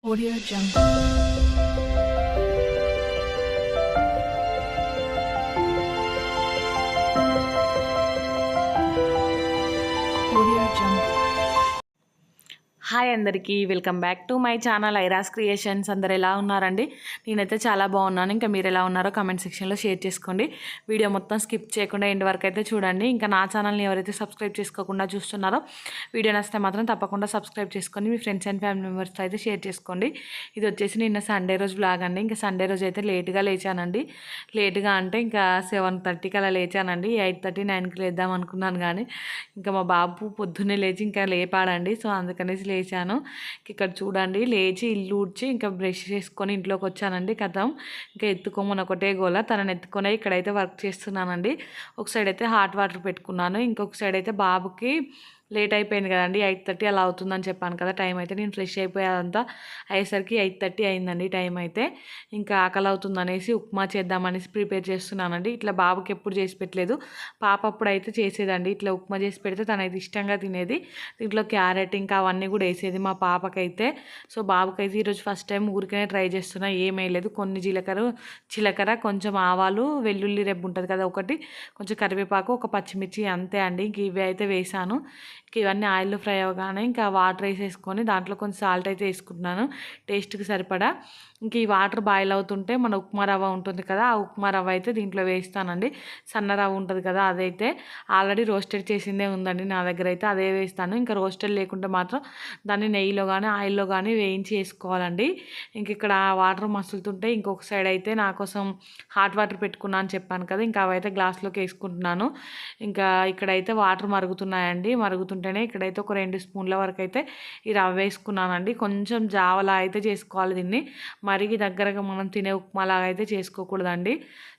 Audio Jungle. Audio Jungle. Hi అందరికీ welcome back to my channel Airas creations. అందరు ఎలా ఉన్నారండి? నేనైతే చాలా బాగున్నాను. ఇంకా మీరు ఎలా ఉన్నారో కామెంట్ సెక్షన్లో షేర్ చేసుకోండి. వీడియో మొత్తం స్కిప్ చేయకుండా ఎండ్ వరకు అయితే చూడండి. ఇంకా నా ఛానల్ని ఎవరైతే సబ్స్క్రైబ్ చేసుకోకుండా చూస్తున్నారో వీడియో నచ్చితే మాత్రం తప్పకుండా సబ్స్క్రైబ్ చేసుకొని మీ ఫ్రెండ్స్ అండ్ ఫ్యామిలీ మెంబర్స్తో అయితే షేర్ చేసుకోండి. ఇది వచ్చేసి నిన్న సండే రోజు బ్లాగ్ అండి. ఇంకా సండే రోజు అయితే లేట్గా లేచానండి. లేట్గా అంటే ఇంకా 7:30కి అలా లేచానండి. 8:30, 9కి లేద్దాం అనుకున్నాను కానీ ఇంకా మా బాబు పొద్దున్నే లేచి ఇంకా లేపాడండి. సో అందుకనేసి లేచాను. ఇక్కడ చూడండి, లేచి ఇల్లు ఊడ్చి ఇంకా బ్రష్ చేసుకొని ఇంట్లోకి వచ్చానండి. కథం ఇంకా ఎత్తుకోమని ఒకటే గోల. తనని ఎత్తుకొని ఇక్కడైతే వర్క్ చేస్తున్నానండి. ఒక సైడ్ అయితే హాట్ వాటర్ పెట్టుకున్నాను, ఇంకొక సైడ్ అయితే బాబుకి లేట్ అయిపోయింది కదండి, 8:30 అలా అవుతుందని చెప్పాను కదా. టైం అయితే నేను ఫ్రెష్ అయిపోయేదంతా అయ్యేసరికి 8:30 అయిందండి టైం అయితే. ఇంకా ఆకలి అవుతుందనేసి ఉప్మా చేద్దామనేసి ప్రిపేర్ చేస్తున్నానండి. ఇట్లా బాబుకి ఎప్పుడు చేసి పెట్టలేదు, పాప అప్పుడు అయితే చేసేదండి. ఇట్లా ఉప్మా చేసి పెడితే తనైతే ఇష్టంగా తినేది. దీంట్లో క్యారెట్ ఇంకా అవన్నీ కూడా వేసేది మా పాపకైతే. సో బాబుకైతే ఈరోజు ఫస్ట్ టైం ఊరికనే ట్రై చేస్తున్నా, ఏం వేయలేదు. కొన్ని జీలకర్ర, కొంచెం ఆవాలు, వెల్లుల్లి రెబ్బ ఉంటుంది కదా ఒకటి, కొంచెం కరివేపాకు, ఒక పచ్చిమిర్చి, అంతే అండి. ఇంక ఇవి అయితే వేసాను. ఇవన్నీ ఆయిల్లో ఫ్రై అవ్వగానే ఇంకా వాటర్ వేసేసుకొని దాంట్లో కొంచెం సాల్ట్ అయితే వేసుకుంటున్నాను టేస్ట్కి సరిపడా. ఇంక ఈ వాటర్ బాయిల్ అవుతుంటే మన ఉప్మా రవ్వ ఉంటుంది కదా, ఆ ఉప్మా రవ్వ అయితే దీంట్లో వేస్తానండి. సన్న రవ్వ ఉంటుంది కదా, అదైతే ఆల్రెడీ రోస్టెడ్ చేసిందే ఉందండి నా దగ్గర అయితే, అదే వేస్తాను. ఇంకా రోస్టెడ్ లేకుంటే మాత్రం దాన్ని నెయ్యిలో కానీ ఆయిల్లో కానీ వేయించి వేసుకోవాలండి. ఇంక ఇక్కడ వాటర్ మసులుతుంటే ఇంకొక సైడ్ అయితే నా కోసం హాట్ వాటర్ పెట్టుకున్నా అని చెప్పాను కదా, ఇంకా అవైతే గ్లాస్లోకి వేసుకుంటున్నాను. ఇంకా ఇక్కడైతే వాటర్ మరుగుతున్నాయండి. మరుగుతుంటేనే ఇక్కడైతే ఒక 2 స్పూన్ల వరకు అయితే ఈ రవ్వ వేసుకున్నానండి. కొంచెం జావలా అయితే చేసుకోవాలి దీన్ని, మరిగి దగ్గరగా మనం తినే ఉప్మాలాగా అయితే చేసుకోకూడదండి.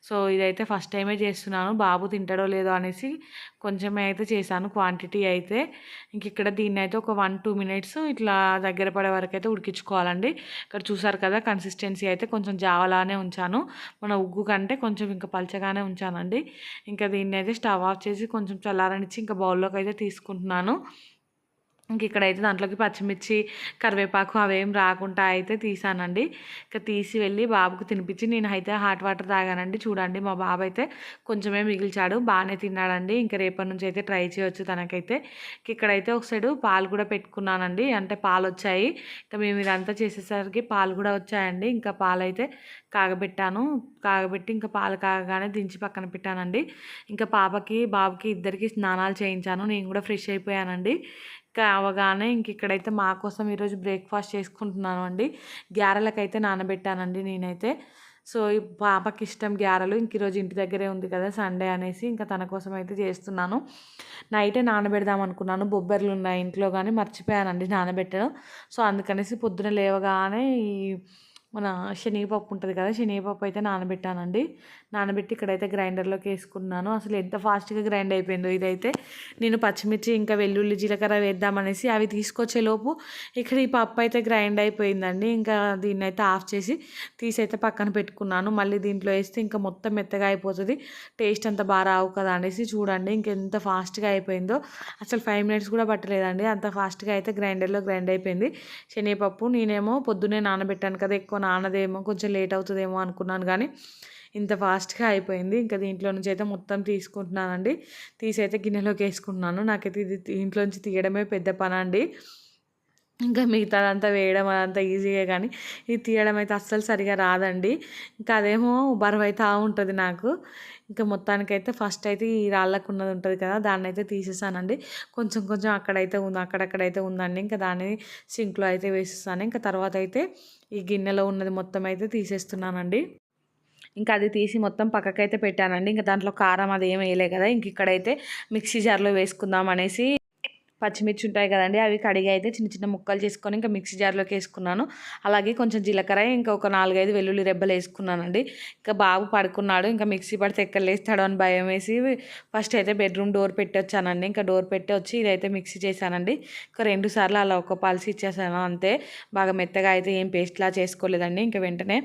సో ఇదైతే ఫస్ట్ టైమే చేస్తున్నాను, బాబు తింటాడో లేదో అనేసి కొంచెమే అయితే చేశాను క్వాంటిటీ అయితే. ఇంక ఇక్కడ దీన్ని అయితే ఒక 1-2 మినిట్స్ ఇట్లా దగ్గర పడే వరకు అయితే ఉడికించుకోవాలండి. ఇక్కడ చూసారు కదా, కన్సిస్టెన్సీ అయితే కొంచెం జావలానే ఉంచాను, మన ఉగ్గు కంటే కొంచెం ఇంకా పలచగానే ఉంచానండి. ఇంకా దీన్ని అయితే స్టవ్ ఆఫ్ చేసి కొంచెం చల్లారనిచ్చి ఇంకా బౌల్లోకి అయితే తీసుకుంటున్నాను. ఇంక ఇక్కడైతే దాంట్లోకి పచ్చిమిర్చి, కరివేపాకు అవేం రాకుండా అయితే తీసానండి. ఇంకా తీసి వెళ్ళి బాబుకు తినిపించి నేనైతే హాట్ వాటర్ తాగానండి. చూడండి, మా బాబు అయితే కొంచెమే మిగిల్చాడు, బాగానే తిన్నాడండి. ఇంకా రేపటి నుంచి అయితే ట్రై చేయొచ్చు తనకైతే. ఇక్కడైతే ఒక సైడు పాలు కూడా పెట్టుకున్నానండి, అంటే పాలు వచ్చాయి. ఇంకా మేము ఇదంతా చేసేసరికి పాలు కూడా వచ్చాయండి. ఇంకా పాలు అయితే కాగబెట్టి ఇంకా పాలు కాగగానే దించి పక్కన పెట్టానండి. ఇంకా బాబుకి ఇద్దరికి స్నానాలు చేయించాను, నేను కూడా ఫ్రెష్ అయిపోయానండి. ఇంకా అవగానే ఇంక ఇక్కడైతే మా కోసం ఈరోజు బ్రేక్ఫాస్ట్ చేసుకుంటున్నాను అండి. గ్యారెలకైతే నానబెట్టానండి నేనైతే. సో ఈ పాపకి ఇష్టం గ్యారెలు. ఇంక ఈరోజు ఇంటి దగ్గరే ఉంది కదా సండే అనేసి ఇంకా తన కోసం అయితే చేస్తున్నాను. నైటే నానబెడదాం అనుకున్నాను, బొబ్బర్లు ఉన్నాయి ఇంట్లో కానీ మర్చిపోయానండి నానబెట్టడం. సో అందుకనేసి పొద్దున లేవగానే ఈ మన శనగపప్పు ఉంటుంది కదా, శనగపప్పు అయితే నానబెట్టానండి. నానబెట్టి ఇక్కడైతే గ్రైండర్లోకి వేసుకున్నాను. అసలు ఎంత ఫాస్ట్గా గ్రైండ్ అయిపోయిందో ఇదైతే. నేను పచ్చిమిర్చి ఇంకా వెల్లుల్లి జీలకర్ర వేద్దామనేసి అవి తీసుకొచ్చేలోపు ఇక్కడ ఈ పప్పు అయితే గ్రైండ్ అయిపోయిందండి. ఇంకా దీన్ని అయితే ఆఫ్ చేసి తీసైతే పక్కన పెట్టుకున్నాను. మళ్ళీ దీంట్లో వేస్తే ఇంకా మొత్తం మెత్తగా అయిపోతుంది, టేస్ట్ అంత బాగా రావు కదా అనేసి. చూడండి ఇంకెంత ఫాస్ట్గా అయిపోయిందో, అసలు 5 మినిట్స్ కూడా పట్టలేదండి, అంత ఫాస్ట్గా అయితే గ్రైండర్లో గ్రైండ్ అయిపోయింది శనగపప్పు. నేనేమో పొద్దున్నే నానబెట్టాను కదా, ఎక్కువ నానదేమో, కొంచెం లేట్ అవుతుందేమో అనుకున్నాను కానీ ఇంత ఫాస్ట్గా అయిపోయింది. ఇంకా దీంట్లో నుంచి అయితే మొత్తం తీసుకుంటున్నానండి. తీసి అయితే గిన్నెలోకి వేసుకుంటున్నాను. నాకైతే ఇది దీంట్లో నుంచి తీయడమే పెద్ద పని అండి. ఇంకా మిగతాదంతా వేయడం అదంతా ఈజీగా, కానీ ఇది తీయడం అయితే అస్సలు సరిగా రాదండి. ఇంకా అదేమో బరువు అవుతూ ఉంటుంది నాకు. ఇంకా మొత్తానికైతే ఫస్ట్ అయితే ఈ రాళ్ళకు ఉన్నది ఉంటుంది కదా, దాన్ని అయితే తీసేసానండి. కొంచెం కొంచెం అక్కడక్కడైతే ఉందండి. ఇంకా దాన్ని సింక్లో అయితే వేసేస్తాను. ఇంకా తర్వాత అయితే ఈ గిన్నెలో ఉన్నది మొత్తం అయితే తీసేస్తున్నానండి. ఇంకా అది తీసి మొత్తం పక్కకైతే పెట్టానండి. ఇంకా దాంట్లో కారం అది ఏం వేయలే కదా, ఇంక ఇక్కడైతే మిక్సీ జార్లో వేసుకుందాం అనేసి పచ్చిమిర్చి ఉంటాయి కదండి, అవి కడిగి అయితే చిన్న చిన్న ముక్కలు చేసుకొని ఇంకా మిక్సీ జార్లోకి వేసుకున్నాను. అలాగే కొంచెం జీలకర్ర, ఇంకా ఒక 4-5 వెల్లుల్లి రెబ్బలు వేసుకున్నానండి. ఇంకా బాబు పడుకున్నాడు, ఇంకా మిక్సీ పడితే ఎక్కడ లేస్తాడో అని భయం వేసి ఫస్ట్ అయితే బెడ్రూమ్ డోర్ పెట్టి వచ్చానండి. ఇంకా డోర్ పెట్టి వచ్చి ఇదైతే మిక్సీ చేశానండి. ఇంకా 2 సార్లు అలా ఒక పల్స్ ఇచ్చేసాను అంతే, బాగా మెత్తగా అయితే ఏం పేస్ట్లా చేసుకోలేదండి. ఇంకా వెంటనే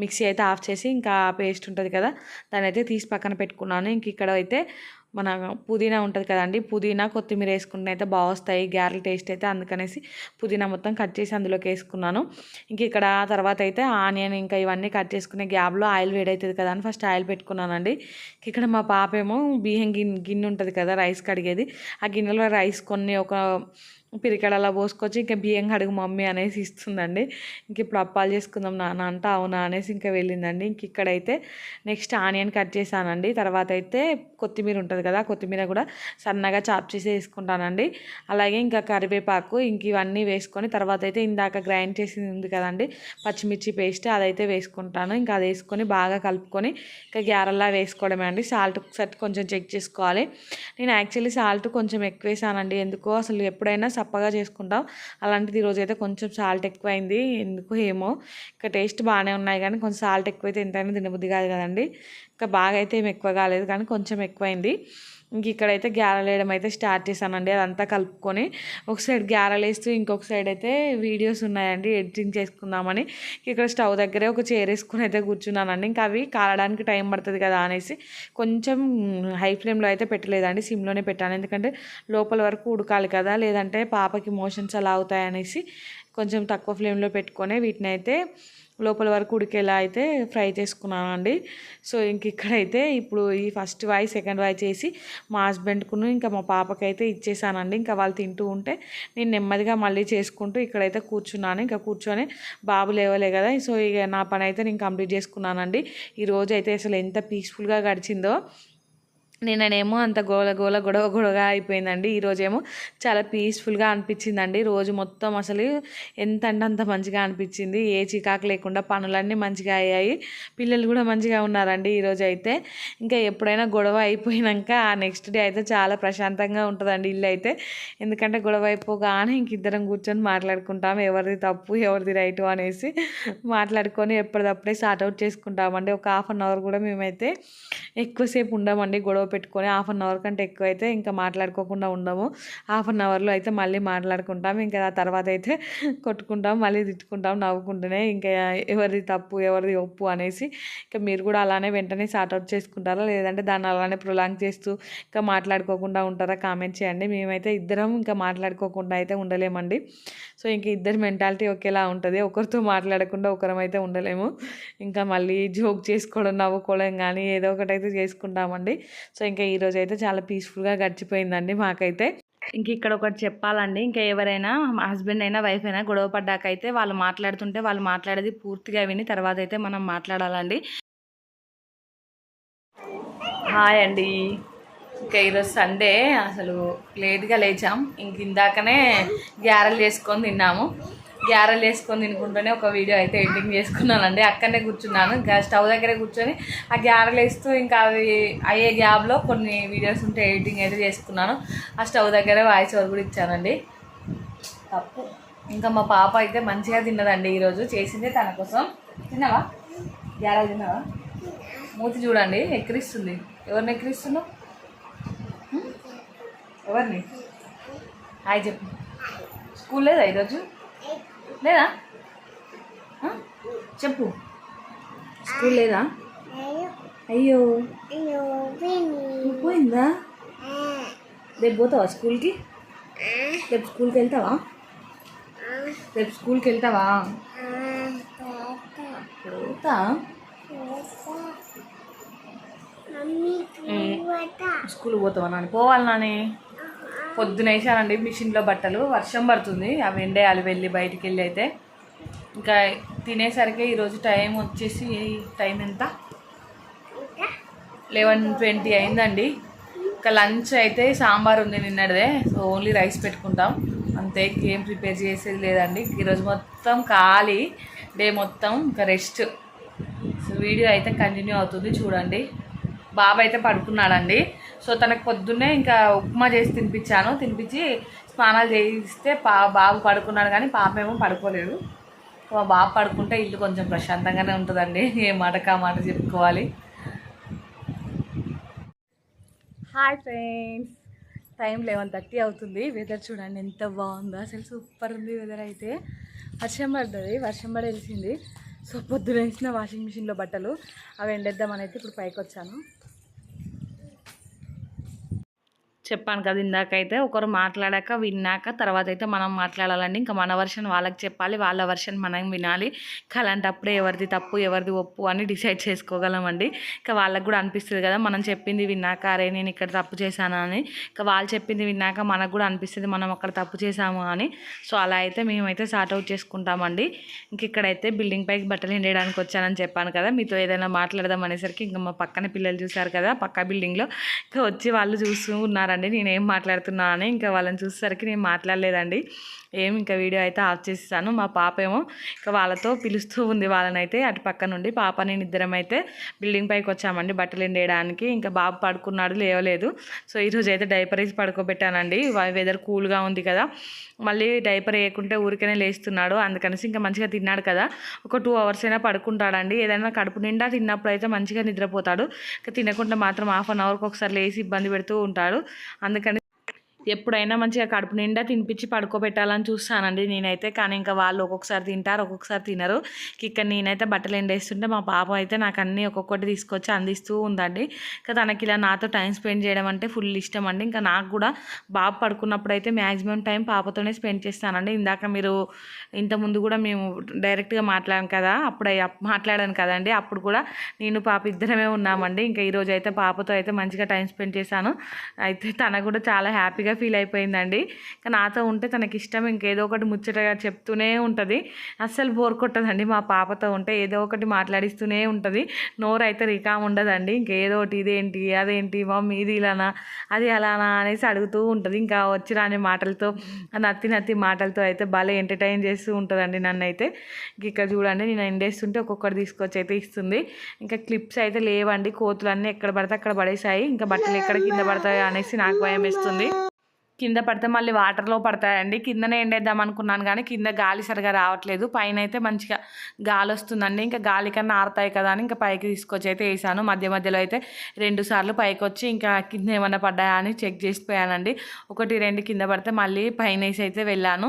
మిక్సీ అయితే ఆఫ్ చేసి ఇంకా పేస్ట్ ఉంటుంది కదా, దాన్ని అయితే తీసి పక్కన పెట్టుకున్నాను. ఇంక ఇక్కడ అయితే మన పుదీనా ఉంటుంది కదండి, పుదీనా కొత్తిమీర వేసుకుంటే అయితే బాగా వస్తాయి గారెల టేస్ట్ అయితే. అందుకనేసి పుదీనా మొత్తం కట్ చేసి అందులోకి వేసుకున్నాను. ఇంక ఇక్కడ తర్వాత అయితే ఆనియన్ ఇంకా ఇవన్నీ కట్ చేసుకునే గ్యాప్లో ఆయిల్ వేడవుతుంది కదా అని ఫస్ట్ ఆయిల్ పెట్టుకున్నానండి. ఇక్కడ మా పాప ఏమో బియ్యం గిన్నె ఉంటుంది కదా రైస్ కడిగేది, ఆ గిన్నెలో రైస్ కొన్ని ఒక పిరికెడు అలా పోసుకొచ్చి ఇంకా బియ్యం కడుగు మమ్మీ అనేసి ఇస్తుందండి. ఇంక ఇప్పుడు అప్పాలు చేసుకుందాం నాన్న అంట అవునా అనేసి ఇంకా వెళ్ళిందండి. ఇంక ఇక్కడైతే నెక్స్ట్ ఆనియన్ కట్ చేశానండి. తర్వాత అయితే కొత్తిమీర ఉంటుంది కదా, కొత్తిమీర కూడా సన్నగా చాప్ చేసి వేసుకుంటానండి. అలాగే ఇంకా కరివేపాకు ఇంక ఇవన్నీ వేసుకొని తర్వాత అయితే ఇందాక గ్రైండ్ చేసింది ఉంది కదండి పచ్చిమిర్చి పేస్ట్, అదైతే వేసుకుంటాను. ఇంకా అది వేసుకొని బాగా కలుపుకొని ఇంకా గ్యారెల్లా వేసుకోవడమే అండి. సాల్ట్ ఒకసారి కొంచెం చెక్ చేసుకోవాలి. నేను యాక్చువల్లీ సాల్ట్ కొంచెం ఎక్కువ వేసానండి. ఎందుకో అసలు ఎప్పుడైనా చప్పగా చేసుకుంటాం, అలాంటిది ఈరోజు అయితే కొంచెం సాల్ట్ ఎక్కువైంది ఎందుకు ఏమో. ఇంకా టేస్ట్ బాగానే ఉన్నాయి కానీ కొంచెం సాల్ట్ ఎక్కువైతే ఎంతైనా తినబుద్ధి కాదు కదండి. ఇంకా బాగా అయితే ఏమి ఎక్కువ కాలేదు కానీ కొంచెం ఎక్కువైంది. ఇంక ఇక్కడైతే గ్యారెలు వేయడం అయితే స్టార్ట్ చేశానండి. అదంతా కలుపుకొని ఒక సైడ్ గ్యారెలు వేస్తూ ఇంకొక సైడ్ అయితే వీడియోస్ ఉన్నాయండి ఎడిటింగ్ చేసుకుందామని ఇక్కడ స్టవ్ దగ్గరే ఒక చైర్ వేసుకుని అయితే కూర్చున్నానండి. ఇంకా అవి కాలడానికి టైం పడుతుంది కదా అనేసి కొంచెం హై ఫ్లేమ్లో అయితే పెట్టలేదండి, సిమ్లోనే పెట్టాను. ఎందుకంటే లోపల వరకు ఉడకాలి కదా, లేదంటే పాపకి మోషన్స్ అలా అవుతాయి అనేసి కొంచెం తక్కువ ఫ్లేమ్లో పెట్టుకొని వీటిని అయితే లోపల వరకు ఉడికేలా అయితే ఫ్రై చేసుకున్నాను అండి. సో ఇంక ఇక్కడైతే ఇప్పుడు ఈ ఫస్ట్ వాయి సెకండ్ వాయి చేసి మా హస్బెండ్కును ఇంకా మా పాపకైతే ఇచ్చేసానండి. ఇంకా వాళ్ళు తింటూ ఉంటే నేను నెమ్మదిగా మళ్ళీ చేసుకుంటూ ఇక్కడైతే కూర్చున్నాను. ఇంకా కూర్చొని బాబు లేవలే కదా, సో ఇక నా పని అయితే నేను కంప్లీట్ చేసుకున్నానండి. ఈరోజు అయితే అసలు ఎంత పీస్ఫుల్గా గడిచిందో. నిన్ననేమో అంత గొడవగా అయిపోయిందండి. ఈరోజేమో చాలా పీస్ఫుల్గా అనిపించిందండి. రోజు మొత్తం అసలు ఎంత అంటే అంత మంచిగా అనిపించింది. ఏ చికాకు లేకుండా పనులన్నీ మంచిగా అయ్యాయి. పిల్లలు కూడా మంచిగా ఉన్నారండి ఈరోజు అయితే. ఇంకా ఎప్పుడైనా గొడవ అయిపోయినాక ఆ నెక్స్ట్ డే అయితే చాలా ప్రశాంతంగా ఉంటుందండి ఇల్లు అయితే. ఎందుకంటే గొడవ అయిపోగానే ఇంక ఇద్దరం కూర్చొని మాట్లాడుకుంటాం, ఎవరిది తప్పు ఎవరిది రైటు అనేసి మాట్లాడుకొని ఎప్పటిదప్పుడే సార్ట్అవుట్ చేసుకుంటామండి. ఒక హాఫ్ అన్ అవర్ కూడా మేమైతే ఎక్కువసేపు ఉండమండి గొడవ పెట్టుకొని. హాఫ్ అన్ అవర్ కంటే ఎక్కువ అయితే ఇంకా మాట్లాడుకోకుండా ఉండము. హాఫ్ అన్ అవర్లో అయితే మళ్ళీ మాట్లాడుకుంటాం. ఇంకా ఆ తర్వాత అయితే కొట్టుకుంటాం, మళ్ళీ తిట్టుకుంటాం నవ్వుకుంటూనే. ఇంకా ఎవరిది తప్పు ఎవరిది ఒప్పు అనేసి ఇంకా మీరు కూడా అలానే వెంటనే సార్ట్అవుట్ చేసుకుంటారా, లేదంటే దాన్ని అలానే ప్రొలాంగ్ చేస్తూ ఇంకా మాట్లాడుకోకుండా ఉంటారా కామెంట్ చేయండి. మేమైతే ఇద్దరం ఇంకా మాట్లాడుకోకుండా అయితే ఉండలేమండి. సో ఇంక ఇద్దరి మెంటాలిటీ ఒకేలా ఉంటుంది, ఒకరితో మాట్లాడకుండా ఒకరమైతే ఉండలేము. ఇంకా మళ్ళీ జోక్ చేసుకోవడం నవ్వుకోవడం కానీ ఏదో ఒకటైతే చేసుకుంటామండి. సో ఇంకా ఈరోజు అయితే చాలా పీస్ఫుల్గా గడిచిపోయిందండి మాకైతే. ఇంక ఇక్కడ ఒకటి చెప్పాలండి, ఇంకా ఎవరైనా హస్బెండ్ అయినా వైఫ్ అయినా గొడవ పడ్డాకైతే వాళ్ళు మాట్లాడుతుంటే వాళ్ళు మాట్లాడేది పూర్తిగా విని తర్వాత అయితే మనం మాట్లాడాలండి. హాయ్ అండి. ఇంకా ఈరోజు సండే అసలు లేట్గా లేచాం. ఇంక ఇందాకనే గ్యారెలు చేసుకొని తిన్నాము. గ్యారెలు వేసుకొని తినుకుంటూనే ఒక వీడియో అయితే ఎడిటింగ్ చేసుకున్నానండి. అక్కడనే కూర్చున్నాను, ఇంకా స్టవ్ దగ్గరే కూర్చొని ఆ గ్యారెలు వేస్తూ ఇంకా అవి అయ్యే గ్యాప్లో కొన్ని వీడియోస్ ఉంటే ఎడిటింగ్ అయితే చేసుకున్నాను. ఆ స్టవ్ దగ్గరే వాయిస్ ఓవర్ కూడా ఇచ్చానండి. తప్పు. ఇంకా మా పాప అయితే మంచిగా తిన్నదండి ఈరోజు, చేసిందే తన కోసం. తిన్నావా గ్యారెలు తిన్నావా? మూతి చూడండి ఎక్కిరిస్తుంది. ఎవరిని ఎక్కిరిస్తున్నావు? ఎవరిని? హాయ్ చెప్పు. స్కూల్ లేదా ఈరోజు? లేదా చెప్పు. స్కూల్ లేదా? అయ్యో పోయిందా? రేపు పోతావా స్కూల్కి? రేపు స్కూల్కి వెళ్తావా? రేపు స్కూల్కి వెళ్తావా? పోతా. స్కూల్కి పోతావా నాని? పోవాలి నాని. పొద్దున వేసానండి మిషన్లో బట్టలు, వర్షం పడుతుంది, అవి ఎండేయాలి వెళ్ళి బయటికి వెళ్ళి అయితే. ఇంకా తినేసరికి ఈరోజు టైం వచ్చేసి టైం ఎంత 11:20 అయిందండి. ఇంకా లంచ్ అయితే సాంబార్ ఉంది నిన్నటిదే, సో ఓన్లీ రైస్ పెట్టుకుంటాం అంతే, ఏం ప్రిపేర్ చేసేది లేదండి. ఈరోజు మొత్తం ఖాళీ డే మొత్తం, ఇంకా రెస్ట్. సో వీడియో అయితే కంటిన్యూ అవుతుంది చూడండి. బాబు అయితే పడుకున్నాడండి. సో తనకు పొద్దున్నే ఇంకా ఉప్మా చేసి తినిపించి స్నానాలు చేయిస్తే బాబు పడుకున్నాడు, కానీ పాప ఏమో పడుకోలేదు. మా బాబు పడుకుంటే ఇల్లు కొంచెం ప్రశాంతంగానే ఉంటుందండి, ఏ మాటకు ఆ మాట చెప్పుకోవాలి. హాయ్ ఫ్రెండ్స్, టైం 11:30 అవుతుంది. వెదర్ చూడండి ఎంత బాగుందో, అసలు సూపర్ ఉంది వెదర్ అయితే. వర్షం పడ్డది, వర్షం పడి వెలిసింది. సో పొద్దున వేసిన వాషింగ్ మిషన్లో బట్టలు అవి ఎండేద్దామని అయితే ఇప్పుడు పైకి వచ్చాను. చెప్పాను కదా ఇందాకైతే ఒకరు మాట్లాడాక విన్నాక తర్వాత అయితే మనం మాట్లాడాలండి. ఇంకా మన వర్షన్ వాళ్ళకి చెప్పాలి, వాళ్ళ వర్షన్ మనం వినాలి. ఇంకా అలాంటప్పుడే ఎవరిది తప్పు ఎవరిది ఒప్పు అని డిసైడ్ చేసుకోగలమండి. ఇంకా వాళ్ళకి కూడా అనిపిస్తుంది కదా మనం చెప్పింది విన్నాక అరే నేను ఇక్కడ తప్పు చేశాను అని. ఇంకా వాళ్ళు చెప్పింది విన్నాక మనకు కూడా అనిపిస్తుంది మనం అక్కడ తప్పు చేశాము అని. సో అలా అయితే మేమైతే సార్ట్ అవుట్ చేసుకుంటామండి. ఇంక ఇక్కడైతే బిల్డింగ్ పైకి బట్టలు ఎండేయడానికి వచ్చానని చెప్పాను కదా, మీతో ఏదైనా మాట్లాడదాం అనేసరికి ఇంకా మా పక్కన పిల్లలు చూశారు కదా పక్క బిల్డింగ్లో, ఇంకా వచ్చి వాళ్ళు చూస్తూ ఉన్నారండి నేనేం మాట్లాడుతున్నా అని. ఇంకా వాళ్ళని చూసేసరికి నేను మాట్లాడలేదండి ఇంకా వీడియో అయితే ఆఫ్ చేసేసాను. మా పాప ఏమో ఇంకా వాళ్ళతో పిలుస్తూ ఉంది వాళ్ళనైతే అటు పక్క నుండి. పాప నేను ఇద్దరం అయితే బిల్డింగ్ పైకి వచ్చామండి బట్టలు ఎండేయడానికి. ఇంకా బాబు పడుకున్నాడు లేవలేదు. సో ఈరోజు అయితే డైపర్ వేసి పడుకోబెట్టానండి. వెదర్ కూల్గా ఉంది కదా, మళ్ళీ డైపర్ వేయకుంటే ఊరికనే లేస్తున్నాడు. అందుకనేసి ఇంకా మంచిగా తిన్నాడు కదా, ఒక 2 hours అయినా పడుకుంటాడండి. ఏదైనా కడుపు నిండా తిన్నప్పుడు అయితే మంచిగా నిద్రపోతాడు. ఇంకా తినకుండా మాత్రం 1/2 hourకి ఒకసారి లేచి ఇబ్బంది పెడుతూ ఉంటాడు. అందుకని ఎప్పుడైనా మంచిగా కడుపు నిండా తినిపించి పడుకోబెట్టాలని చూస్తానండి నేనైతే. కానీ ఇంకా వాళ్ళు ఒక్కొక్కసారి తింటారు, ఒక్కొక్కసారి తినరు. ఇక్కడ నేనైతే బట్టలు ఎండేస్తుంటే మా పాప అయితే నాకు అన్నీ ఒక్కొక్కటి తీసుకొచ్చి అందిస్తూ ఉందండి. ఇంకా తనకి ఇలా నాతో టైం స్పెండ్ చేయడం అంటే ఫుల్ ఇష్టం అండి. ఇంకా నాకు కూడా బాబు పడుకున్నప్పుడు అయితే మ్యాక్సిమం టైం పాపతోనే స్పెండ్ చేస్తానండి. ఇందాక మీరు ఇంతకుముందు కూడా మేము డైరెక్ట్గా మాట్లాడాను కదా, మాట్లాడాను కదండి, అప్పుడు కూడా నేను పాప ఇద్దరమే ఉన్నామండి. ఇంకా ఈరోజు అయితే పాపతో అయితే మంచిగా టైం స్పెండ్ చేశాను. అయితే తన కూడా చాలా హ్యాపీగా ఫీల్ అయిపోయిందండి. ఇంకా నాతో ఉంటే తనకి ఇష్టం, ఇంకేదో ఒకటి ముచ్చటగా చెప్తూనే ఉంటుంది. అస్సలు బోర్ కొట్టదండి మా పాపతో ఉంటే, ఏదో ఒకటి మాట్లాడిస్తూనే ఉంటుంది. నోరు అయితే రికామ్ ఉండదండి. ఇంకేదో ఒకటి ఇదేంటి అదేంటి మమ్మీ ఇది ఇలానా అది అలానా అనేసి అడుగుతూ ఉంటుంది. ఇంకా వచ్చి రాని మాటలతో నత్తి మాటలతో అయితే భలే ఎంటర్టైన్ చేస్తూ ఉంటుందండి నన్ను అయితే. ఇక్కడ చూడండి నేను ఎండేస్తుంటే ఒక్కొక్కటి తీసుకొచ్చి అయితే ఇస్తుంది. ఇంకా క్లిప్స్ అయితే లేవండి, కోతులన్నీ ఎక్కడ పడితే అక్కడ పడేసాయి. ఇంకా బట్టలు ఎక్కడ కింద పడతాయి అనేసి నాకు భయం వేస్తుంది. కింద పడితే మళ్ళీ వాటర్లో పడతాయండి. కిందనే ఎండేద్దాం అనుకున్నాను కానీ కింద గాలి సరిగా రావట్లేదు. పైన అయితే మంచిగా గాలి వస్తుందండి. ఇంకా గాలి కన్నా ఆరుతాయి కదా అని ఇంకా పైకి తీసుకొచ్చి అయితే వేసాను. మధ్యలో అయితే 2 సార్లు పైకి వచ్చి ఇంకా కింద ఏమన్నా పడ్డాయా అని చెక్ చేసిపోయానండి. 1, 2 కింద పడితే మళ్ళీ పైన వేసి అయితే వెళ్ళాను.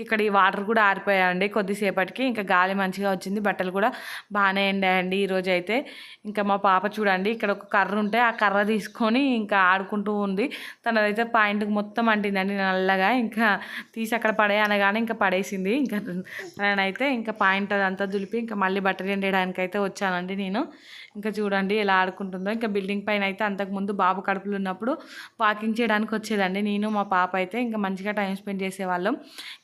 ఇక్కడ ఈ వాటర్ కూడా ఆరిపోయాయండి కొద్దిసేపటికి. ఇంకా గాలి మంచిగా వచ్చింది, బట్టలు కూడా బాగానే ఎండాయండి ఈరోజు అయితే. ఇంకా మా పాప చూడండి ఇక్కడ ఒక కర్ర ఉంటే ఆ కర్ర తీసుకొని ఇంకా ఆడుకుంటూ ఉంది. తనదైతే పాయింట్కి మొత్తం అంటిందండి నల్లగా. ఇంకా తీసి అక్కడ పడేయనగానే ఇంకా పడేసింది. ఇంకా నేనైతే ఇంకా పాయింట్ అదంతా దులిపి ఇంకా మళ్ళీ బట్టలు ఎండడానికి అయితే వచ్చానండి నేను. ఇంకా చూడండి ఎలా ఆడుకుంటుందో. ఇంకా బిల్డింగ్ పైన అయితే అంతకుముందు బాబు కడుపులు ఉన్నప్పుడు వాకింగ్ చేయడానికి వచ్చేదండి నేను మా పాప అయితే. ఇంకా మంచిగా టైం స్పెండ్ చేసేవాళ్ళం.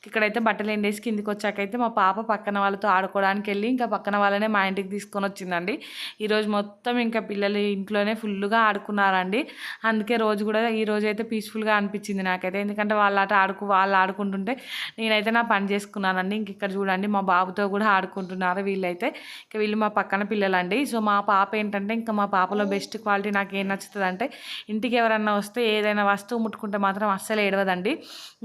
ఇక్కడైతే బట్టలు ఎండేసి కిందికి వచ్చాకైతే మా పాప పక్కన వాళ్ళతో ఆడుకోవడానికి వెళ్ళి ఇంకా పక్కన వాళ్ళనే మా ఇంటికి తీసుకొని వచ్చిందండి. ఈరోజు మొత్తం ఇంకా పిల్లలు ఇంట్లోనే ఫుల్గా ఆడుకున్నారండి. అందుకే ఈరోజు అయితే పీస్ఫుల్గా అనిపించింది నాకైతే. ఎందుకంటే వాళ్ళు ఆడుకుంటుంటే నేనైతే నా పని చేసుకున్నానండి. ఇంక ఇక్కడ చూడండి మా బాబుతో కూడా ఆడుకుంటున్నారు వీళ్ళైతే. ఇంకా వీళ్ళు మా పక్కన పిల్లలండి. సో మా పాప ఏంటంటే ఇంకా మా పాపలో బెస్ట్ క్వాలిటీ నాకు ఏం నచ్చుతుంది అంటే, ఇంటికి ఎవరన్నా వస్తే ఏదైనా వస్తువు ముట్టుకుంటే మాత్రం అస్సలు ఏడవదండి.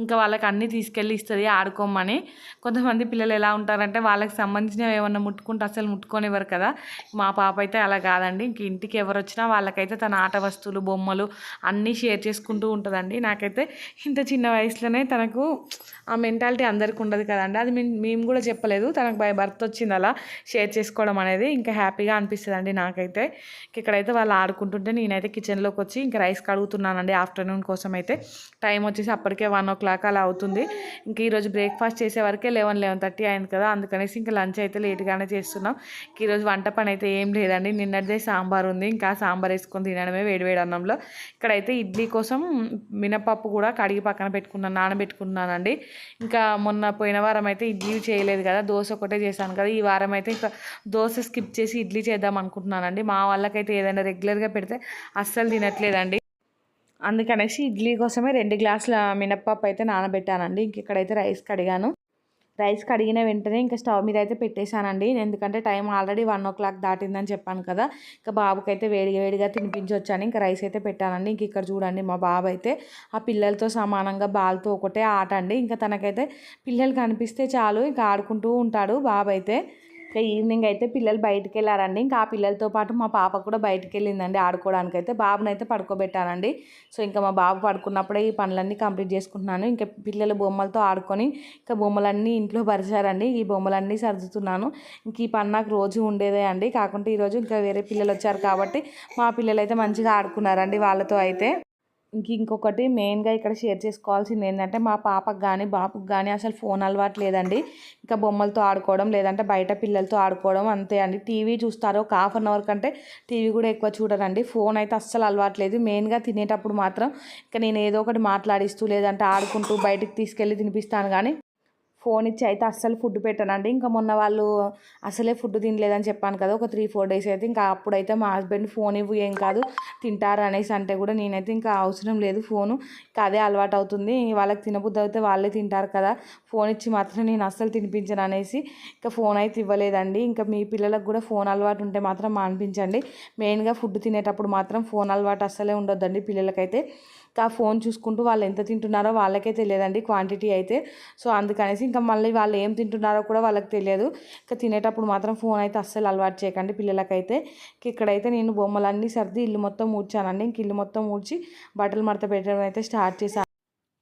ఇంకా వాళ్ళకి అన్నీ తీసుకెళ్ళి ఇస్తుంది ఆడుకోమని. కొంతమంది పిల్లలు ఎలా ఉంటారంటే వాళ్ళకి సంబంధించినవి ఏమన్నా ముట్టుకుంటే అసలు ముట్టుకోనివ్వరు కదా. మా పాప అయితే అలా కాదండి. ఇంక ఇంటికి ఎవరు వచ్చినా వాళ్ళకైతే తన ఆట వస్తువులు బొమ్మలు అన్నీ షేర్ చేసుకుంటూ ఉంటుందండి. నాకైతే ఇంత చిన్న వయసులోనే తనకు ఆ మెంటాలిటీ అందరికీ ఉండదు కదండి. అది మేము కూడా చెప్పలేదు, తనకు బై బర్త్ వచ్చింది అలా షేర్ చేసుకోవడం అనేది. ఇంకా హ్యాపీగా అనిపిస్తుంది అండి నాకైతే. ఇక్కడైతే వాళ్ళు ఆడుకుంటుంటే నేనైతే కిచెన్లోకి వచ్చి ఇంకా రైస్ కడుగుతున్నానండి ఆఫ్టర్నూన్ కోసం అయితే. టైం వచ్చేసి అప్పటికే 1 o'clock అలా అవుతుంది. ఇంకా ఈరోజు బ్రేక్ఫాస్ట్ చేసే వరకే 11:30 అయింది కదా, అందుకనేసి ఇంకా లంచ్ అయితే లేట్గానే చేస్తున్నాం. ఈరోజు వంట పని అయితే ఏం లేదండి, నిన్నటిదే సాంబార్ ఉంది. ఇంకా సాంబార్ వేసుకొని తినడమే వేడివేడి అన్నంలో. ఇక్కడైతే ఇడ్లీ కోసం మినపప్పు కూడా కడిగి పక్కన నానబెట్టుకున్నానండి. ఇంకా పోయిన వారం అయితే ఇడ్లీ చేయలేదు కదా, దోశ ఒకటే చేశాను కదా. ఈ వారం అయితే ఇంకా దోశ స్కిప్ చేసి ఇడ్లీ చేద్దాం అనుకుంటున్నానండి. మా వాళ్ళకైతే ఏదైనా రెగ్యులర్గా పెడితే అస్సలు తినట్లేదండి. అందుకనేసి ఇడ్లీ కోసమే 2 గ్లాసుల మినప్పప్పు అయితే నానబెట్టానండి. ఇంక ఇక్కడైతే రైస్ కడిగిన వెంటనే ఇంకా స్టవ్ మీద అయితే పెట్టేశానండి. ఎందుకంటే టైం ఆల్రెడీ 1 o'clock దాటిందని చెప్పాను కదా. ఇంకా బాబుకైతే వేడిగా తినిపించి వచ్చాను. ఇంకా రైస్ అయితే పెట్టానండి. ఇంక ఇక్కడ చూడండి మా బాబు అయితే ఆ పిల్లలతో సమానంగా బాల్తో ఒకటే ఆట అండి. ఇంకా తనకైతే పిల్లలు కనిపిస్తే చాలు ఇంకా ఆడుకుంటూ ఉంటాడు బాబు అయితే. ఇంకా ఈవినింగ్ అయితే పిల్లలు బయటికి వెళ్ళారండి. ఇంకా ఆ పిల్లలతో పాటు మా పాప కూడా బయటికి వెళ్ళిందండి ఆడుకోవడానికి అయితే. బాబునైతే పడుకోబెట్టానండి. సో ఇంకా మా బాబు పడుకున్నప్పుడే ఈ పనులన్నీ కంప్లీట్ చేసుకుంటున్నాను. ఇంకా పిల్లలు బొమ్మలతో ఆడుకొని ఇంకా బొమ్మలన్నీ ఇంట్లో పరిచారండి. ఈ బొమ్మలన్నీ సర్దుతున్నాను. ఇంక ఈ పని నాకు రోజు ఉండేదే అండి. కాకుంటే ఈరోజు ఇంకా వేరే పిల్లలు వచ్చారు కాబట్టి మా పిల్లలు అయితే మంచిగా ఆడుకున్నారండి వాళ్ళతో అయితే. ఇంకొకటి మెయిన్గా ఇక్కడ షేర్ చేసుకోవాల్సింది ఏంటంటే మా పాపకు కానీ బాబుకి కానీ అసలు ఫోన్ అలవాటు లేదండి. ఇంకా బొమ్మలతో ఆడుకోవడం లేదంటే బయట పిల్లలతో ఆడుకోవడం అంతే అండి. టీవీ చూస్తారు ఒక హాఫ్ అన్ అవర్ కంటే టీవీ కూడా ఎక్కువ చూడరండి. ఫోన్ అయితే అస్సలు అలవాట్లేదు. మెయిన్గా తినేటప్పుడు మాత్రం ఇంకా నేను ఏదో ఒకటి మాట్లాడిస్తూ లేదంటే ఆడుకుంటూ బయటికి తీసుకెళ్ళి తినిపిస్తాను కానీ ఫోన్ ఇచ్చి అయితే అస్సలు ఫుడ్ పెట్టానండి. ఇంకా మొన్న వాళ్ళు అసలే ఫుడ్ తినలేదని చెప్పాను కదా, ఒక 3-4 డేస్ అయితే ఇంకా అప్పుడైతే మా హస్బెండ్ ఫోన్ ఇవ్వు ఏం కాదు తింటారు అనేసి అంటే కూడా నేనైతే ఇంకా అవసరం లేదు ఫోను, ఇంకా అదే అలవాటు అవుతుంది, వాళ్ళకి తినబుద్ధి అయితే వాళ్ళే తింటారు కదా, ఫోన్ ఇచ్చి మాత్రం నేను అస్సలు తినిపించను అనేసి ఇంకా ఫోన్ అయితే ఇవ్వలేదండి. ఇంకా మీ పిల్లలకు కూడా ఫోన్ అలవాటు ఉంటే మాత్రం మానిపించండి. మెయిన్గా ఫుడ్ తినేటప్పుడు మాత్రం ఫోన్ అలవాటు అస్సలే ఉండొద్దండి పిల్లలకైతే. ఇంకా ఫోన్ చూసుకుంటూ వాళ్ళు ఎంత తింటున్నారో వాళ్ళకే తెలియదండి క్వాంటిటీ అయితే. సో అందుకనేసి ఇంకా మళ్ళీ వాళ్ళు ఏం తింటున్నారో కూడా వాళ్ళకి తెలియదు. ఇంకా తినేటప్పుడు మాత్రం ఫోన్ అయితే అస్సలు అలవాటు చేయకండి పిల్లలకైతే. ఇక్కడైతే నేను బొమ్మలన్నీ సర్ది ఇల్లు మొత్తం ఊడ్చానండి. ఇంక ఇల్లు మొత్తం ఊడ్చి బట్టలు మడత పెట్టడం అయితే స్టార్ట్ చేశాను.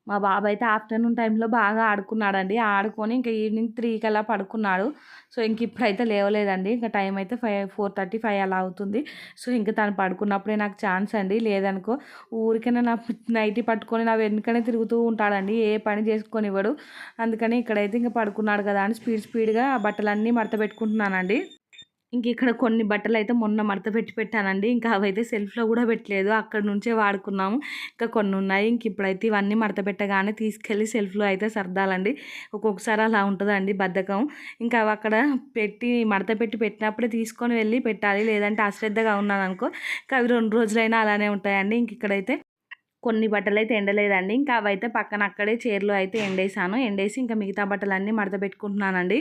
మా బాబు అయితే ఆఫ్టర్నూన్ టైంలో బాగా ఆడుకున్నాడండి. ఆడుకొని ఇంకా ఈవినింగ్ 3 కల్లా పడుకున్నాడు. సో ఇంక ఇప్పుడైతే లేవలేదండి. ఇంకా టైం అయితే 4:35 అలా అవుతుంది. సో ఇంకా తను పడుకున్నప్పుడే నాకు ఛాన్స్ అండి. లేదనుకో ఊరికనే నా నైటీ పట్టుకొని నా వెనుకనే తిరుగుతూ ఉంటాడండి. ఏ పని చేసుకొనివ్వడు. అందుకని ఇక్కడైతే ఇంకా పడుకున్నాడు కదా అని స్పీడ్గా బట్టలన్నీ మడత పెట్టుకుంటున్నానండి. ఇంక ఇక్కడ కొన్ని బట్టలు అయితే మొన్న మడత పెట్టానండి. ఇంకా అవైతే సెల్ఫ్లో కూడా పెట్టలేదు, అక్కడ నుంచే వాడుకున్నాము. ఇంకా కొన్ని ఉన్నాయి. ఇంక ఇప్పుడైతే ఇవన్నీ మడత పెట్టగానే తీసుకెళ్ళి సెల్ఫ్లో అయితే సర్దాలండి. ఒక్కొక్కసారి అలా ఉంటుందండి బద్ధకం. ఇంకా అవి అక్కడ పెట్టి మడత పెట్టినప్పుడే తీసుకొని వెళ్ళి పెట్టాలి, లేదంటే అశ్రద్ధగా ఉన్నాను అనుకో ఇంకా అవి 2 రోజులైనా అలానే ఉంటాయండి. ఇంక ఇక్కడైతే కొన్ని బట్టలు అయితే ఎండలేదండి. ఇంకా అవైతే పక్కన అక్కడే చైర్లో అయితే ఎండేసాను. ఎండేసి ఇంకా మిగతా బట్టలన్నీ మడత పెట్టుకుంటున్నానండి.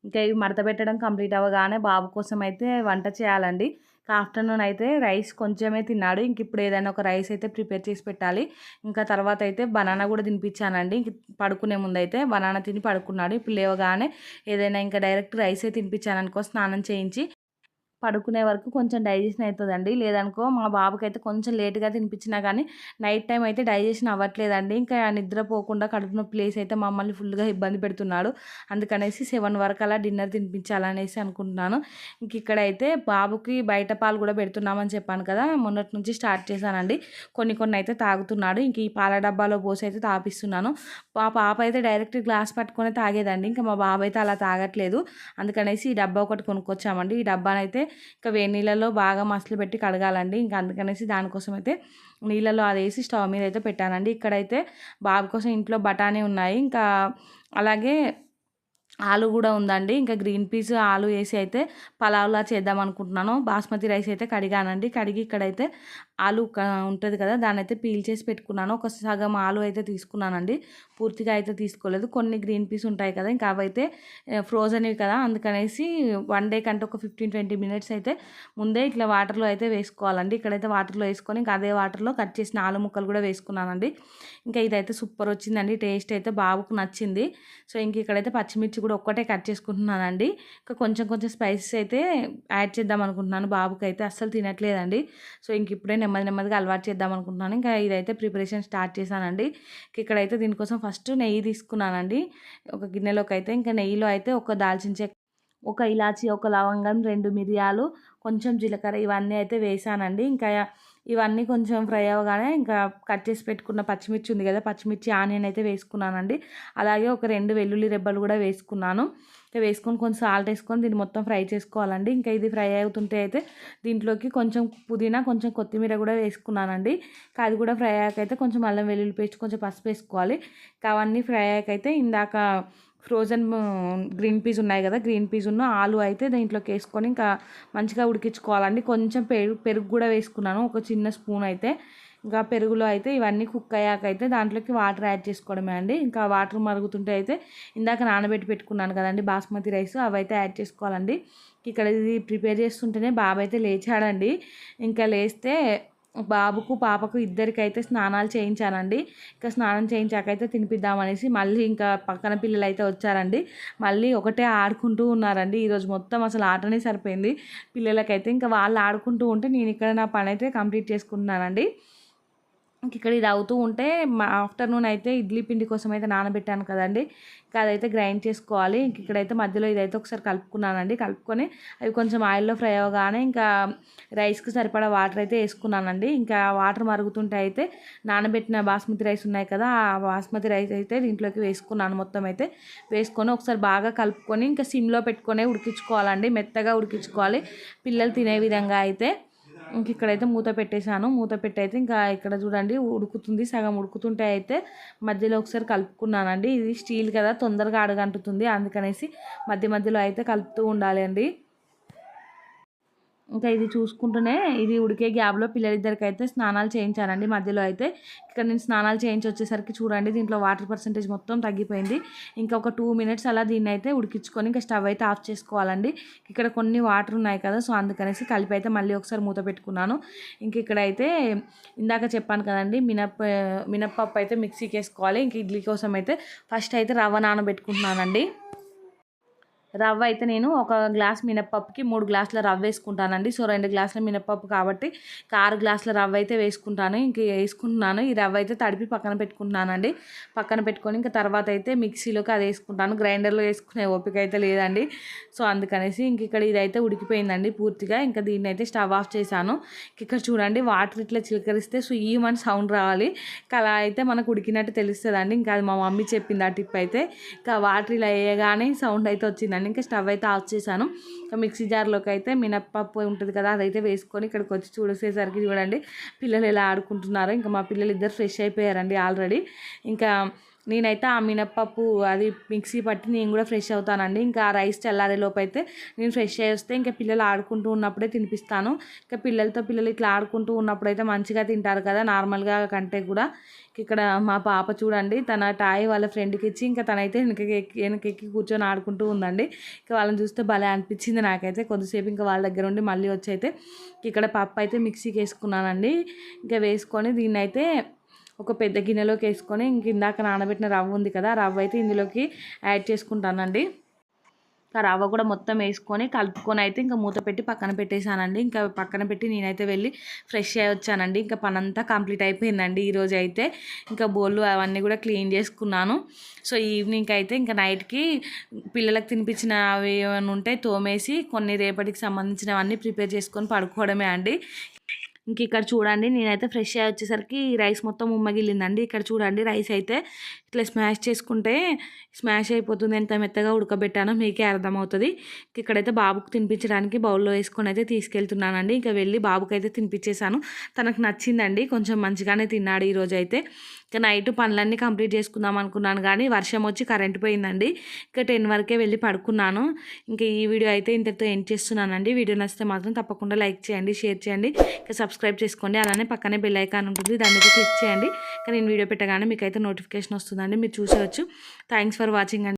ఇంకా ఇవి మడత పెట్టడం కంప్లీట్ అవ్వగానే బాబు కోసం అయితే వంట చేయాలండి. ఆఫ్టర్నూన్ అయితే రైస్ కొంచెమే తిన్నాడు. ఇంక ఇప్పుడు ఏదైనా ఒక రైస్ అయితే ప్రిపేర్ చేసి పెట్టాలి. ఇంకా తర్వాత అయితే బనానా కూడా తినిపించానండి. ఇంక పడుకునే ముందు అయితే బనానా తిని పడుకున్నాడు. ఇప్పుడు లేవగానే ఏదైనా ఇంకా డైరెక్ట్ రైసే తినిపించాను అనుకో, స్నానం చేయించి పడుకునే వరకు కొంచెం డైజెషన్ అవుతుందండి. లేదనుకో మా బాబుకైతే కొంచెం లేట్గా తినిపించినా కానీ నైట్ టైం అయితే డైజెషన్ అవ్వట్లేదండి. ఇంకా నిద్రపోకుండా కడుపు నొప్పి లేసి అయితే మమ్మల్ని ఫుల్గా ఇబ్బంది పెడుతున్నాడు. అందుకనేసి 7 వరకు అలా డిన్నర్ తినిపించాలనేసి అనుకుంటున్నాను. ఇంక ఇక్కడైతే బాబుకి బయట పాలు కూడా పెడుతున్నామని చెప్పాను కదా, మొన్నటి నుంచి స్టార్ట్ చేశానండి. కొన్ని అయితే తాగుతున్నాడు. ఇంక ఈ పాల డబ్బాలో పోసి అయితే తాపిస్తున్నాను. మా పాప అయితే డైరెక్ట్ గ్లాస్ పట్టుకొని తాగేదండి. ఇంకా మా బాబు అయితే అలా తాగట్లేదు. అందుకనేసి ఈ డబ్బా ఒకటి కొనుక్కొచ్చామండి. ఈ డబ్బానైతే ఇంకా వేడి నీళ్ళలో బాగా మసలు పెట్టి కడగాలండి. ఇంకా అందుకనేసి దానికోసం అయితే నీళ్ళలో అది వేసి స్టవ్ మీద అయితే పెట్టానండి. ఇక్కడైతే బాబు కోసం ఇంట్లో బఠానీ ఉన్నాయి, ఇంకా అలాగే ఆలు కూడా ఉందండి. ఇంకా గ్రీన్ పీస్ ఆలు వేసి అయితే పలావ్లా చేద్దాం అనుకుంటున్నాను. బాస్మతి రైస్ అయితే కడిగానండి. కడిగి ఇక్కడైతే ఆలు ఉంటుంది కదా, దాన్ని అయితే పీల్ చేసి పెట్టుకున్నాను. ఒక సగం ఆలు అయితే తీసుకున్నానండి, పూర్తిగా అయితే తీసుకోలేదు. కొన్ని గ్రీన్ పీస్ ఉంటాయి కదా, ఇంకా అవైతే ఫ్రోజన్వి కదా, అందుకనేసి 1 డే కంటే ఒక 15-20 మినిట్స్ అయితే ముందే ఇట్లా వాటర్లో అయితే వేసుకోవాలండి. ఇక్కడైతే వాటర్లో వేసుకొని ఇంకా అదే వాటర్లో కట్ చేసిన ఆలు ముక్కలు కూడా వేసుకున్నానండి. ఇంకా ఇదైతే సూపర్ వచ్చిందండి, టేస్ట్ అయితే బాబుకు నచ్చింది. సో ఇంక ఇక్కడైతే పచ్చిమిర్చి కూడా ఒక్కటే కట్ చేసుకుంటున్నానండి. ఇంకా కొంచెం స్పైసెస్ అయితే యాడ్ చేద్దాం అనుకుంటున్నాను. బాబుకి అయితే అస్సలు తినట్లేదండి. సో ఇంక ఇప్పుడే నెమ్మదిగా అలవాటు చేద్దాం అనుకుంటున్నాను. ఇంకా ఇదైతే ప్రిపరేషన్ స్టార్ట్ చేశానండి. ఇక్కడైతే దీనికోసం ఫస్ట్ నెయ్యి తీసుకున్నానండి ఒక గిన్నెలోకి అయితే. ఇంకా నెయ్యిలో అయితే ఒక దాల్చిన చెక్క, ఒక ఇలాచి, ఒక లవంగం, 2 మిరియాలు, కొంచెం జీలకర్ర ఇవన్నీ అయితే వేసానండి. ఇంకా ఇవన్నీ కొంచెం ఫ్రై అవ్వగానే ఇంకా కట్ చేసి పెట్టుకున్న పచ్చిమిర్చి ఉంది కదా, పచ్చిమిర్చి ఆనియన్ అయితే వేసుకున్నానండి. అలాగే ఒక 2 వెల్లుల్లి రెబ్బలు కూడా వేసుకున్నాను. వేసుకొని కొంచెం సాల్ట్ వేసుకొని దీన్ని మొత్తం ఫ్రై చేసుకోవాలండి. ఇంకా ఇది ఫ్రై అవుతుంటే అయితే దీంట్లోకి కొంచెం పుదీనా, కొంచెం కొత్తిమీర కూడా వేసుకున్నానండి. ఇంకా అది కూడా ఫ్రై అయ్యాకైతే కొంచెం అల్లం వెల్లుల్లి పేస్ట్, కొంచెం పసుపు వేసుకోవాలి. ఇంకా అవన్నీ ఫ్రై అయ్యాకైతే ఇందాక ఫ్రోజన్ గ్రీన్ పీస్ ఉన్నాయి కదా, గ్రీన్ పీస్ ఉన్న ఆలు అయితే దీంట్లోకి వేసుకొని ఇంకా మంచిగా ఉడికించుకోవాలండి. కొంచెం పెరుగు కూడా వేసుకున్నాను, ఒక చిన్న స్పూన్ అయితే. ఇంకా పెరుగులో అయితే ఇవన్నీ కుక్ అయ్యాక అయితే దాంట్లోకి వాటర్ యాడ్ చేసుకోవడమే అండి. ఇంకా వాటర్ మరుగుతుంటే అయితే ఇందాక నానబెట్టి పెట్టుకున్నాను కదండి బాస్మతి రైస్, అవి అయితే యాడ్ చేసుకోవాలండి. ఇక్కడ ఇది ప్రిపేర్ చేస్తుంటేనే బాబు అయితే లేచాడండి. ఇంకా లేస్తే బాబుకు పాపకు ఇద్దరికైతే స్నానాలు చేయించానండి. ఇంకా స్నానం చేయించాకైతే తినిపిద్దామనేసి మళ్ళీ ఇంకా పక్కన పిల్లలు అయితే వచ్చారండి. మళ్ళీ ఒకటే ఆడుకుంటూ ఉన్నారండి. ఈరోజు మొత్తం అసలు ఆటనే సరిపోయింది పిల్లలకైతే. ఇంకా వాళ్ళు ఆడుకుంటూ ఉంటే నేను ఇక్కడ నా పని అయితే కంప్లీట్ చేసుకుంటున్నానండి. ఇంక ఇక్కడ ఇది అవుతూ ఉంటే ఆఫ్టర్నూన్ అయితే ఇడ్లీ పిండి కోసం అయితే నానబెట్టాను కదండి, ఇంకా అదైతే గ్రైండ్ చేసుకోవాలి. ఇంక ఇక్కడైతే మధ్యలో ఇదైతే ఒకసారి కలుపుకున్నానండి. కలుపుకొని అవి కొంచెం ఆయిల్లో ఫ్రై అవ్వగానే ఇంకా రైస్కి సరిపడా వాటర్ అయితే వేసుకున్నానండి. ఇంకా వాటర్ మరుగుతుంటే అయితే నానబెట్టిన బాస్మతి రైస్ ఉన్నాయి కదా, ఆ బాస్మతి రైస్ అయితే దీంట్లోకి వేసుకున్నాను. మొత్తం అయితే వేసుకొని ఒకసారి బాగా కలుపుకొని ఇంకా సిమ్లో పెట్టుకొని ఉడికించుకోవాలండి. మెత్తగా ఉడికించుకోవాలి పిల్లలు తినే విధంగా అయితే. ఇంక ఇక్కడైతే మూత పెట్టేశాను. మూత పెట్టి అయితే ఇంకా ఇక్కడ చూడండి ఉడుకుతుంది. సగం ఉడుకుతుంటే అయితే మధ్యలో ఒకసారి కలుపుకున్నానండి. ఇది స్టీల్ కదా, తొందరగా అడుగంటుతుంది, అందుకనేసి మధ్య మధ్యలో అయితే కలుపుతూ ఉండాలి అండి. ఇంకా ఇది చూసుకుంటూనే ఇది ఉడికే గ్యాప్లో పిల్లలిద్దరికి అయితే స్నానాలు చేయించానండి. మధ్యలో అయితే ఇక్కడ నేను స్నానాలు చేయించి వచ్చేసరికి చూడండి దీంట్లో వాటర్ పర్సెంటేజ్ మొత్తం తగ్గిపోయింది. ఇంకా ఒక 2 మినిట్స్ అలా దీన్ని అయితే ఉడికించుకొని ఇంకా స్టవ్ అయితే ఆఫ్ చేసుకోవాలండి. ఇక్కడ కొన్ని వాటర్ ఉన్నాయి కదా, సో అందుకనేసి కలిపి అయితే మళ్ళీ ఒకసారి మూత పెట్టుకున్నాను. ఇంక ఇక్కడైతే ఇందాక చెప్పాను కదండి, మినప్పప్పు అయితే మిక్సీకి వేసుకోవాలి. ఇంక ఇడ్లీ కోసం అయితే ఫస్ట్ అయితే రవ్వ నానబెట్టుకుంటున్నానండి. రవ్వ అయితే నేను ఒక గ్లాస్ మినప్పప్పుకి 3 గ్లాసుల రవ్వ వేసుకుంటానండి. సో 2 గ్లాసుల మినప్పప్పు కాబట్టి 6 గ్లాసుల రవ్వ అయితే వేసుకుంటాను. ఇంక వేసుకుంటున్నాను. ఈ రవ్వ అయితే తడిపి పక్కన పెట్టుకుంటున్నానండి. పక్కన పెట్టుకొని ఇంకా తర్వాత అయితే మిక్సీలోకి అది వేసుకుంటాను. గ్రైండర్లో వేసుకునే ఓపిక అయితే లేదండి. సో అందుకనేసి ఇంక ఇక్కడ ఇదైతే ఉడికిపోయిందండి పూర్తిగా. ఇంకా దీన్ని అయితే స్టవ్ ఆఫ్ చేశాను. ఇక్కడ చూడండి వాటర్ ఇట్లా చిలకరిస్తే సుయ్యమని సౌండ్ రావాలి. అలా అయితే మనకు ఉడికినట్టు తెలుస్తుందండి. ఇంకా అది మా మమ్మీ చెప్పింది ఆ టిప్ అయితే. ఇంకా వాటర్ ఇలా వేయగానే సౌండ్ అయితే వచ్చిందండి. ఇంకా స్టవ్ అయితే ఆఫ్ చేశాను. ఇంకా మిక్సీ జార్లోకి అయితే మినప్పప్పు ఉంటుంది కదా, అదైతే వేసుకొని ఇక్కడికి వచ్చి చూసేసరికి చూడండి పిల్లలు ఎలా ఆడుకుంటున్నారో. ఇంకా మా పిల్లలు ఇద్దరు ఫ్రెష్ అయిపోయారండి ఆల్రెడీ. ఇంకా నేనైతే ఆ మినప్పప్పు అది మిక్సీ పట్టి నేను కూడా ఫ్రెష్ అవుతానండి. ఇంకా ఆ రైస్ చల్లారే లోపు అయితే నేను ఫ్రెష్ అయ్యి వస్తే ఇంకా పిల్లలు ఆడుకుంటూ ఉన్నప్పుడే తినిపిస్తాను. ఇంకా పిల్లలు ఇట్లా ఆడుకుంటూ ఉన్నప్పుడు అయితే మంచిగా తింటారు కదా నార్మల్గా కంటే కూడా. ఇక్కడ మా పాప చూడండి తన టాయ్ వాళ్ళ ఫ్రెండ్కి ఇచ్చి ఇంకా తనైతే వెనకెక్కి కూర్చొని ఆడుకుంటూ ఉందండి. ఇంకా వాళ్ళని చూస్తే భలే అనిపించింది నాకైతే. కొద్దిసేపు ఇంకా వాళ్ళ దగ్గర ఉండి మళ్ళీ వచ్చి అయితే ఇక్కడ పప్పు అయితే మిక్సీకి వేసుకున్నానండి. ఇంకా వేసుకొని దీన్ని అయితే ఒక పెద్ద గిన్నెలోకి వేసుకొని ఇందాక నానబెట్టిన రవ్వ ఉంది కదా, రవ్వ అయితే ఇందులోకి యాడ్ చేసుకుంటానండి. ఆ రవ్వ కూడా మొత్తం వేసుకొని కలుపుకొని అయితే ఇంకా మూత పెట్టి పక్కన పెట్టేశానండి. ఇంకా పక్కన పెట్టి నేనైతే వెళ్ళి ఫ్రెష్ అయ్యి వచ్చానండి. ఇంకా పని అంతా కంప్లీట్ అయిపోయిందండి ఈరోజు అయితే. ఇంకా బోళ్ళు అవన్నీ కూడా క్లీన్ చేసుకున్నాను. సో ఈవినింగ్ అయితే ఇంకా నైట్కి పిల్లలకు తినిపించిన అవి ఏమైనా ఉంటే తోమేసి కొన్ని రేపటికి సంబంధించినవన్నీ ప్రిపేర్ చేసుకొని పడుకోవడమే అండి. ఇంక ఇక్కడ చూడండి నేనైతే ఫ్రెష్ అయ్యి వచ్చేసరికి రైస్ మొత్తం ఉమ్మగిలిందండి. ఇక్కడ చూడండి రైస్ అయితే ఇట్లా స్మాష్ చేసుకుంటే స్మాష్ అయిపోతుంది. ఎంత మెత్తగా ఉడకబెట్టానో మీకే అర్థమవుతుంది. ఇక్కడైతే బాబుకు తినిపించడానికి బౌల్లో వేసుకొని అయితే తీసుకెళ్తున్నానండి. ఇంకా వెళ్ళి బాబుకి అయితే తినిపించేశాను. తనకు నచ్చిందండి, కొంచెం మంచిగానే తిన్నాడు ఈరోజు అయితే. ఇంకా నైట్ పనులన్నీ కంప్లీట్ చేసుకుందాం అనుకున్నాను కానీ వర్షం వచ్చి కరెంట్ పోయిందండి. ఇంకా 10 వరకే వెళ్ళి పడుకున్నాను. ఇంకా ఈ వీడియో అయితే ఇంతటితో ఎండ్ చేస్తున్నానండి. వీడియో నచ్చితే మాత్రం తప్పకుండా లైక్ చేయండి, షేర్ చేయండి, ఇంకా సబ్స్క్రైబ్ చేసుకోండి. అలానే పక్కనే బెల్ ఐకాన్ ఉంటుంది, దాన్ని అయితే క్లిక్ చేయండి. ఇంకా నేను వీడియో పెట్టగానే మీకు అయితే నోటిఫికేషన్ వస్తుందండి, మీరు చూసేవచ్చు. థ్యాంక్స్ ఫర్ వాచింగ్ అండి.